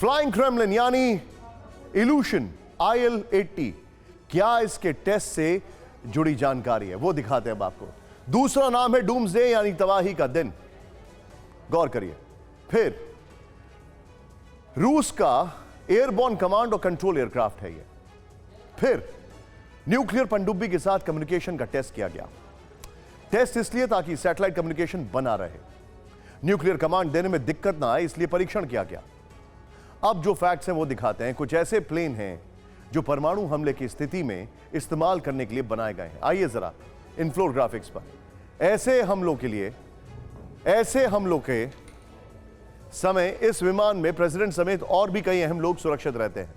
Flying Kremlin यानी evolution IL-80, क्या इसके टेस्ट से जुड़ी जानकारी है वो दिखाते हैं अब आपको। दूसरा नाम है डूम्सडे यानी तबाही का दिन, गौर करिए। फिर रूस का एयरबॉर्न कमांड और कंट्रोल एयरक्राफ्ट है ये। फिर न्यूक्लियर पनडुब्बी के साथ कम्युनिकेशन का टेस्ट किया गया। टेस्ट इसलिए ताकि सैटेलाइट कम्युनिकेशन बना रहे, न्यूक्लियर कमांड देने में दिक्कत ना आए, इसलिए परीक्षण किया गया। अब जो फैक्ट्स हैं वो दिखाते हैं। कुछ ऐसे प्लेन हैं जो परमाणु हमले की स्थिति में इस्तेमाल करने के लिए बनाए गए हैं। आइए जरा इनफ्लोर ग्राफिक्स पर। ऐसे हमलों के समय इस विमान में प्रेसिडेंट समेत और भी कई अहम लोग सुरक्षित रहते हैं,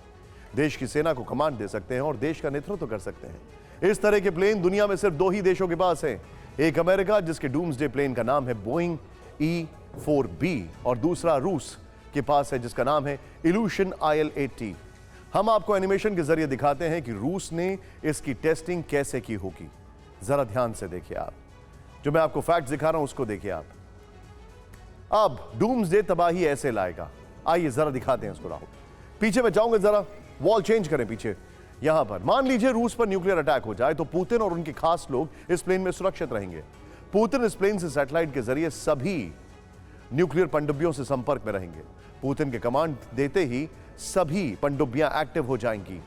देश की सेना को कमांड दे सकते हैं और देश का नेतृत्व कर सकते हैं। इस तरह के प्लेन दुनिया में सिर्फ 2 ही देशों के पास हैं, एक अमेरिका जिसके डूम्सडे प्लेन का नाम है बोइंग E-4B और दूसरा रूस के पास है जिसका नाम है इल्यूशन IL-80। हम आपको एनिमेशन के जरिए दिखाते हैं कि रूस ने इसकी टेस्टिंग कैसे की होगी। जरा ध्यान से देखिए आप, जो मैं आपको फैक्ट दिखा रहा हूं उसको देखिए आप। अब डूम्सडे तबाही ऐसे लाएगा। आइए जरा दिखाते हैं इसको। राहुल पीछे में जाऊंगा, जरा वॉल चेंज करें पीछे। यहां पर मान लीजिए रूस पर न्यूक्लियर अटैक हो जाए तो पुतिन और उनके खास लोग इस प्लेन में सुरक्षित रहेंगे। पुतिन इस प्लेन से सैटेलाइट के जरिए सभी न्यूक्लियर पनडुब्बियों से संपर्क में रहेंगे। पुतिन के कमांड देते ही सभी पनडुब्बियां एक्टिव हो जाएंगी।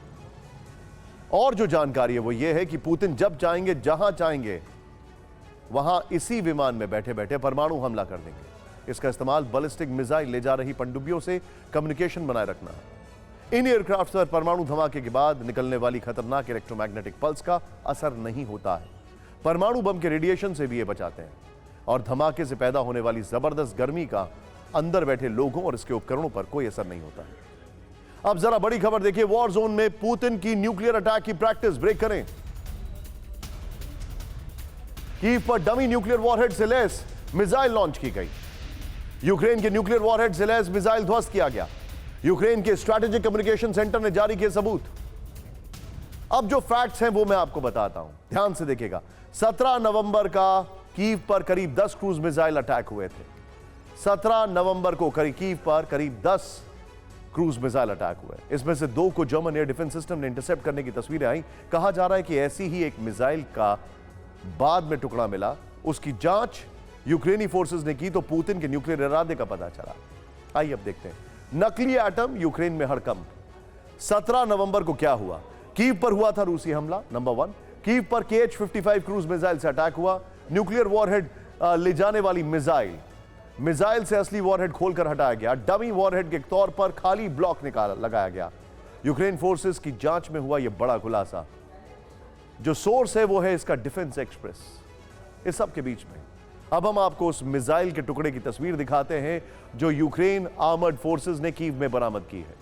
और जो जानकारी है वो ये है कि पुतिन जब चाहेंगे, जहां चाहेंगे, वहां इसी विमान में बैठे बैठे परमाणु हमला कर देंगे। इसका इस्तेमाल बैलिस्टिक मिसाइल ले जा रही पनडुब्बियों से कम्युनिकेशन बनाए रखना है। इन एयरक्राफ्ट पर परमाणु धमाके के बाद निकलने वाली खतरनाक इलेक्ट्रोमैग्नेटिक पल्स का असर नहीं होता है। परमाणु बम के रेडिएशन से भी ये बचाते हैं और धमाके से पैदा होने वाली जबरदस्त गर्मी का अंदर बैठे लोगों और इसके उपकरणों पर कोई असर नहीं होता है। अब जरा बड़ी खबर देखिए। वॉर जोन में पुतिन की न्यूक्लियर अटैक की प्रैक्टिस। ब्रेक करें। कीव पर डमी न्यूक्लियर वॉरहेड से लैस मिसाइल लॉन्च की गई। यूक्रेन के न्यूक्लियर वॉरहेड से लैस मिसाइल ध्वस्त किया गया। यूक्रेन के स्ट्रैटेजिक कम्युनिकेशन सेंटर ने जारी किए सबूत। अब जो फैक्ट्स हैं वो मैं आपको बताता हूं, ध्यान से देखिएगा। 17 नवंबर का कीव पर करीब 10 क्रूज मिसाइल अटैक हुए थे। 17 नवंबर को कीव पर करीब 10 क्रूज मिसाइल अटैक हुए। इसमें से 2 को जर्मन एयर डिफेंस सिस्टम ने इंटरसेप्ट करने की तस्वीरें आई। कहा जा रहा है कि ऐसी ही एक मिसाइल का बाद में टुकड़ा मिला, उसकी जांच यूक्रेनी फोर्सेस ने की तो पुतिन के न्यूक्लियर इरादे का पता चला। आइए अब देखते हैं। नकली एटम यूक्रेन में हड़कंप। 17 नवंबर को क्या हुआ? कीव पर हुआ था रूसी हमला, नंबर 1। कीव पर KH-55 क्रूज मिसाइल से अटैक हुआ। न्यूक्लियर वॉरहेड ले जाने वाली मिसाइल से असली वॉरहेड खोलकर हटाया गया। डमी वॉरहेड के तौर पर खाली ब्लॉक लगाया गया। यूक्रेन फोर्सेस की जांच में हुआ यह बड़ा खुलासा। जो सोर्स है वो है इसका डिफेंस एक्सप्रेस। इस सब के बीच में अब हम आपको उस मिसाइल के टुकड़े की तस्वीर दिखाते हैं जो यूक्रेन आर्मर्ड फोर्सेस ने कीव में बरामद की है।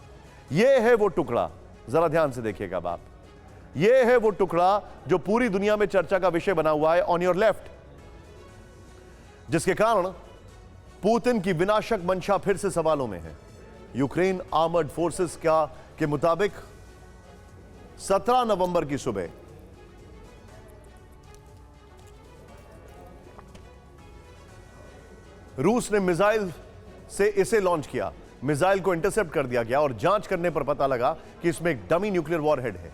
यह है वो टुकड़ा, जरा ध्यान से देखिएगा आप। यह है वो टुकड़ा जो पूरी दुनिया में चर्चा का विषय बना हुआ है, ऑन योर लेफ्ट, जिसके कारण पुतिन की विनाशक मंशा फिर से सवालों में है। यूक्रेन आर्मर्ड फोर्सेस के मुताबिक 17 नवंबर की सुबह रूस ने मिसाइल से इसे लॉन्च किया। मिसाइल को इंटरसेप्ट कर दिया गया और जांच करने पर पता लगा कि इसमें एक डमी न्यूक्लियर वॉरहेड है।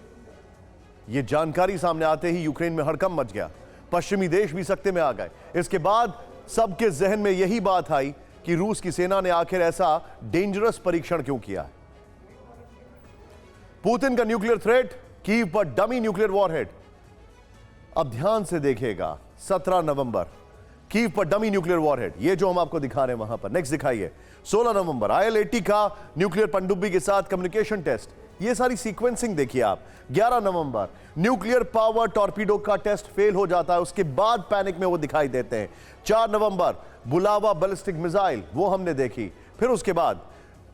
यह जानकारी सामने आते ही यूक्रेन में हड़कंप मच गया। पश्चिमी देश भी सकते में आ गए। इसके बाद सबके जहन में यही बात आई कि रूस की सेना ने आखिर ऐसा डेंजरस परीक्षण क्यों किया है। पुतिन का न्यूक्लियर थ्रेट, कीव पर डमी न्यूक्लियर वॉरहेड। अब ध्यान से देखिएगा। 17 नवंबर कीव पर डमी न्यूक्लियर वॉरहेड, ये जो हम आपको दिखा रहे हैं वहां पर। नेक्स्ट दिखाइए। 16 नवंबर IL-80 का न्यूक्लियर पनडुब्बी के साथ कम्युनिकेशन टेस्ट। ये सारी सीक्वेंसिंग देखिए आप। 11 नवंबर न्यूक्लियर पावर टॉर्पीडो का टेस्ट फेल हो जाता है, उसके बाद पैनिक में वो दिखाई देते हैं। 4 नवंबर बुलावा बैलिस्टिक मिसाइल, वो हमने देखी। फिर उसके बाद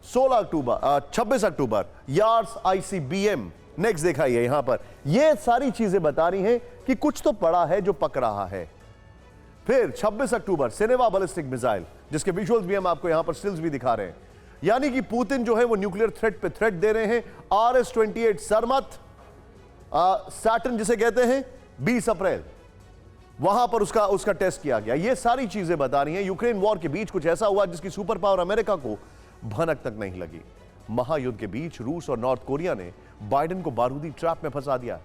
26 अक्टूबर यार्स ICBM। नेक्स्ट दिखाइए यहां पर। ये सारी चीजें बता रही हैं कि कुछ तो पड़ा है जो पक रहा है। फिर 26 अक्टूबर सिनेवा बैलिस्टिक मिसाइल, जिसके विजुअल्स भी हम आपको यहां पर स्टिल्स भी दिखा रहे हैं। यानी कि पुतिन जो है वो न्यूक्लियर थ्रेट पे थ्रेट दे रहे हैं। RS-28 सरमत सैटर्न जिसे कहते हैं, 20 अप्रैल वहां पर उसका टेस्ट किया गया। ये सारी चीजें बता रही हैं यूक्रेन वॉर के बीच कुछ ऐसा हुआ जिसकी सुपर पावर अमेरिका को भनक तक नहीं लगी। महायुद्ध के बीच रूस और नॉर्थ कोरिया ने बाइडेन को बारूदी ट्रैप में फंसा दिया।